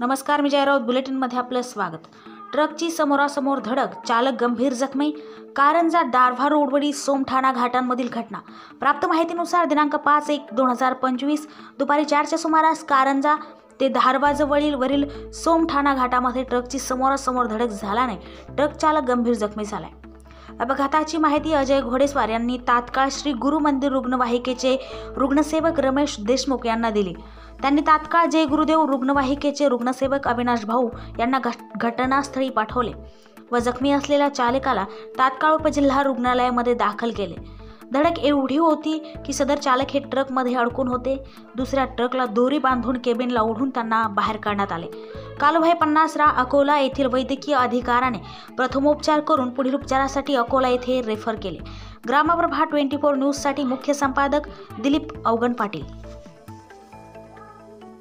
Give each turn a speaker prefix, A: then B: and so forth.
A: नमस्कार, मी जयराऊत बुलेटिनमध्ये आपलं स्वागत। ट्रकची समोरासमोर धडक, चालक गंभीर जखमी। कारंजा दारव्हा रोडवरील सोमठाणा घाटांमधील घटना। प्राप्त माहितीनुसार दिनांक 5/1/2025 दुपारी 4च्या सुमारास कारंजा ते दारव्हाजवळील सोमठाणा घाटामध्ये ट्रकची समोरासमोर धडक झाल्याने ट्रक चालक गंभीर जखमी झालाय। अपघाताची माहिती अजय घोडेस्वार यांनी तात्काळ श्री गुरु मंदिर रुग्णवाहिकेचे रुग्णसेवक रमेश देशमुख यांना दिली। त्यांनी तात्काळ जय गुरुदेव रुग्णवाहिकेचे रुग्णसेवक अविनाश भाऊ यांना घटनास्थळी पाठवले व जखमी असलेल्या चालकाला तात्काळ उपजिल्हा रुग्णालयामध्ये दाखल केले। धडक एवढी होती की सदर चालक हे ट्रकमध्ये अडकून होते। दुसऱ्या ट्रकला दोरी बांधून केबिनला ओढून त्यांना बाहेर काढण्यात आले। कालुभाई 50 अकोला येथील वैद्यकीय अधिकाऱ्याने प्रथमोपचार करून पुढील उपचारासाठी अकोला येथे रेफर केले। ग्रामप्रभा 24 न्यूजसाठी मुख्य संपादक दिलीप अवगण पाटील।